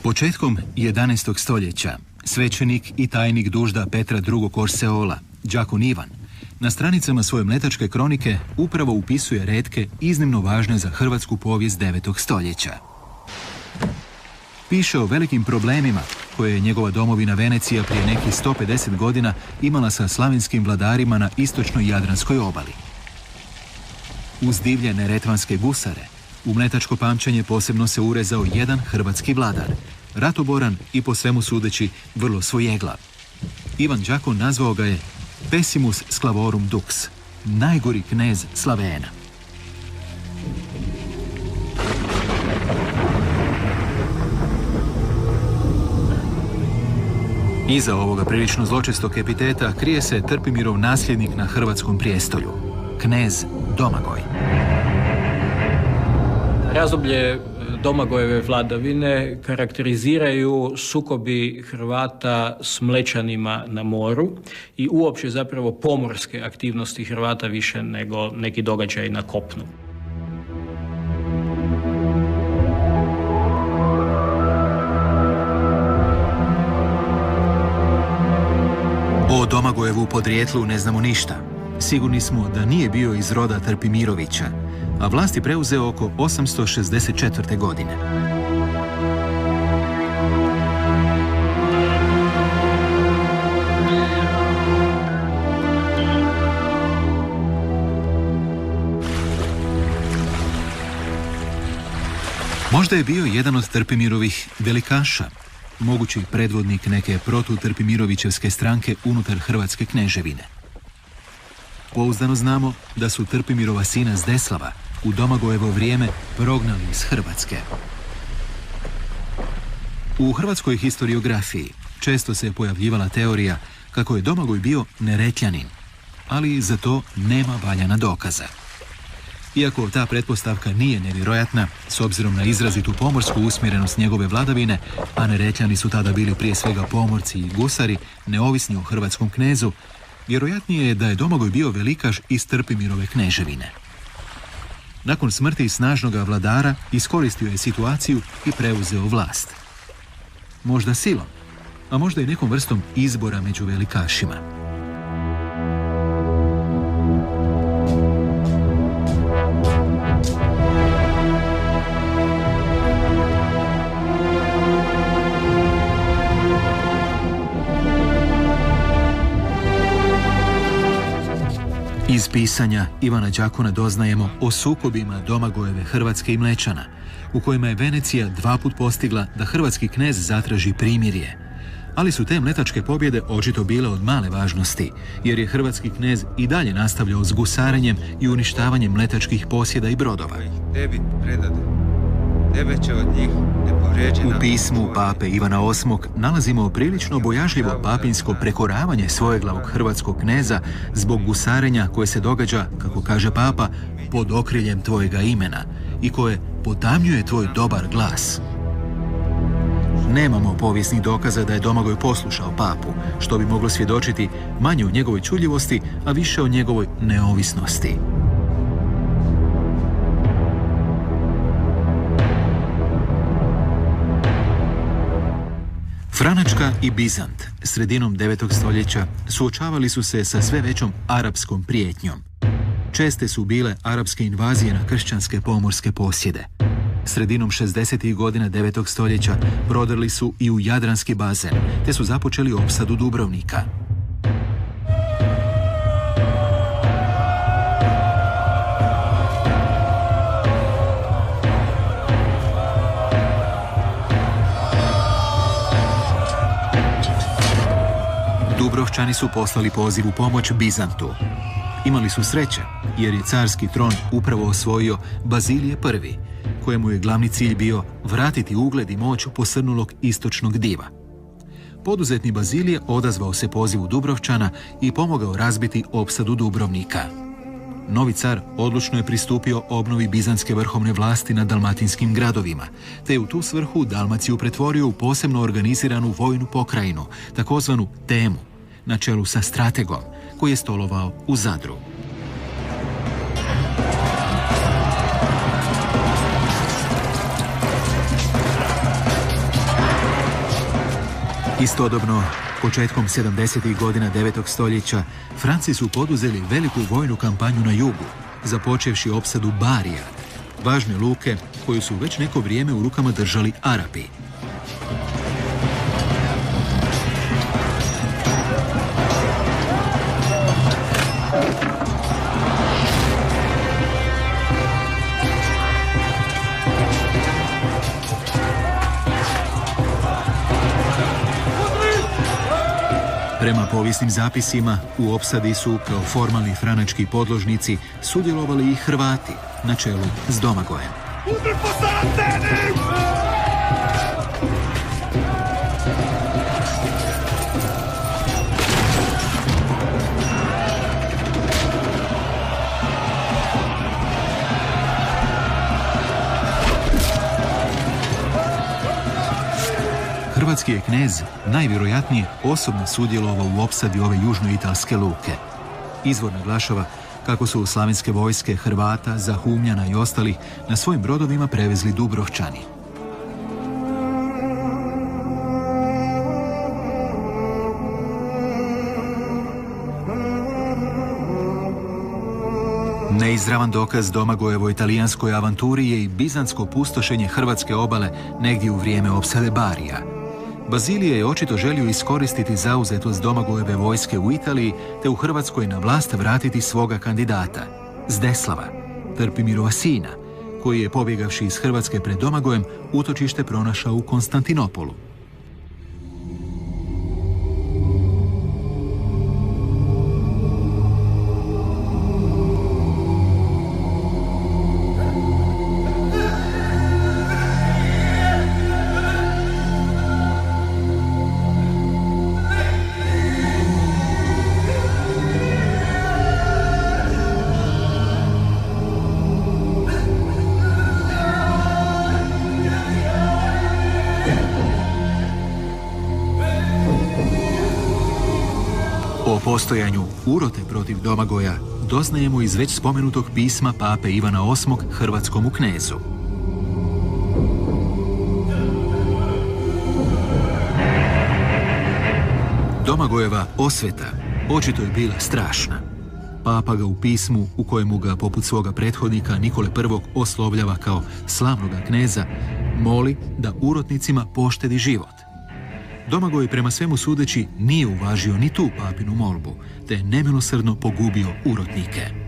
Početkom 11. stoljeća svećenik i tajnik dužda Petra II. Orseola, đakon Ivan, na stranicama svoje mletačke kronike upravo upisuje retke iznimno važne za hrvatsku povijest 9. stoljeća. Piše o velikim problemima koje je njegova domovina Venecija prije nekih 150 godina imala sa slavenskim vladarima na istočnoj Jadranskoj obali. Uz divlje neretvanske gusare, u mletačko pamćenje posebno se urezao jedan hrvatski vladar, ratoboran i po svemu sudeći vrlo svojeglav. Ivan Đakon nazvao ga je Pessimus Sclavorum Dux, najgori knez Slavena. Iza ovoga prilično zločestog epiteta krije se Trpimirov nasljednik na hrvatskom prijestolju, knez Domagoj. Razdoblje Domagojeve vladavine karakteriziraju sukobi Hrvata s Mlečanima na moru i uopće zapravo pomorske aktivnosti Hrvata više nego neki događaj na kopnu. O Domagojevu podrijetlu ne znamo ništa. Sigurni smo da nije bio iz roda Trpimirovića, a vlast je preuzeo oko 864. godine. Možda je bio jedan od Trpimirovih velikaša, mogući predvodnik neke protu-Trpimirovićevske stranke unutar Hrvatske kneževine. Pouzdano znamo da su Trpimirova sina Zdeslava u Domagojevo vrijeme prognali iz Hrvatske. U hrvatskoj historiografiji često se pojavljivala teorija kako je Domagoj bio Neretljanin, ali za to nema valjana dokaza. Iako ta pretpostavka nije nevjerojatna, s obzirom na izrazitu pomorsku usmjerenost njegove vladavine, a Neretljani su tada bili prije svega pomorci i gusari, neovisni o hrvatskom knezu, vjerojatnije je da je Domagoj bio velikaš iz Trpimirove kneževine. Nakon smrti snažnoga vladara iskoristio je situaciju i preuzeo vlast. Možda silom, a možda i nekom vrstom izbora među velikašima. Iz pisanja Ivana Đakona doznajemo o sukobima Domagojeve Hrvatske i Mlečana, u kojima je Venecija 2 puta postigla da hrvatski knez zatraži primirje. Ali su te mletačke pobjede očito bile od male važnosti, jer je hrvatski knez i dalje nastavljao s gusarenjem i uništavanjem mletačkih posjeda i brodova. U pismu pape Ivana VIII nalazimo prilično bojažljivo papinsko prekoravanje svojeglavog hrvatskog kneza zbog gusarenja koje se događa, kako kaže papa, pod okriljem tvojega imena i koje potamnjuje tvoj dobar glas. Nemamo povijesnih dokaza da je Domagoj poslušao papu, što bi moglo svjedočiti manje o njegovoj čuljivosti, a više o njegovoj neovisnosti. Franačka i Bizant sredinom 9. stoljeća suočavali su se sa sve većom arapskom prijetnjom. Česte su bile arapske invazije na kršćanske pomorske posjede. Sredinom 60. godina 9. stoljeća prodrli su i u Jadranski bazen, te su započeli opsadu Dubrovnika. Dubrovčani su poslali poziv u pomoć Bizantu. Imali su sreće, jer je carski tron upravo osvojio Bazilije I, kojemu je glavni cilj bio vratiti ugled i moć posrnulog istočnog diva. Poduzetni Bazilije odazvao se pozivu Dubrovčana i pomogao razbiti opsadu Dubrovnika. Novi car odlučno je pristupio obnovi bizantske vrhovne vlasti nad dalmatinskim gradovima, te je u tu svrhu Dalmaciju pretvorio u posebno organiziranu vojnu pokrajinu, takozvanu Temu, na čelu sa strategom, koji je stolovao u Zadru. Istodobno, početkom 70. godina 9. stoljeća, Franci su poduzeli veliku vojnu kampanju na jugu, započevši opsadu Barija, važne luke koju su već neko vrijeme u rukama držali Arapi. Prema povijesnim zapisima, u opsadi su kao formalni franački podložnici sudjelovali i Hrvati, na čelu s Domagojem. Hrvatski je knez najvjerojatnije osobno sudjelovao u opsadi ove južnoitalske luke. Izvor naglašava kako su slavenske vojske Hrvata, Zahumljana i ostalih na svojim brodovima prevezli Dubrovčani. Neizravan dokaz Domagojevoj italijanskoj avanturi je i bizantsko pustošenje hrvatske obale negdje u vrijeme opsade Barija. Bazilije je očito želio iskoristiti zauzetost Domagojeve vojske u Italiji te u Hrvatskoj na vlast vratiti svoga kandidata, Zdeslava, Trpimirova sina, koji je pobjegavši iz Hrvatske pred Domagojem utočište pronašao u Konstantinopolu. O postojanju urote protiv Domagoja doznajemo iz već spomenutog pisma pape Ivana VIII hrvatskomu knezu. Domagojeva osveta očito je bila strašna. Papa ga u pismu, u kojemu ga poput svoga prethodnika Nikole I oslovljava kao slavnoga kneza, moli da urotnicima poštedi život. Domagoj prema svemu sudeći nije uvažio ni tu papinu molbu, te je nemilosrdno pogubio urotnike.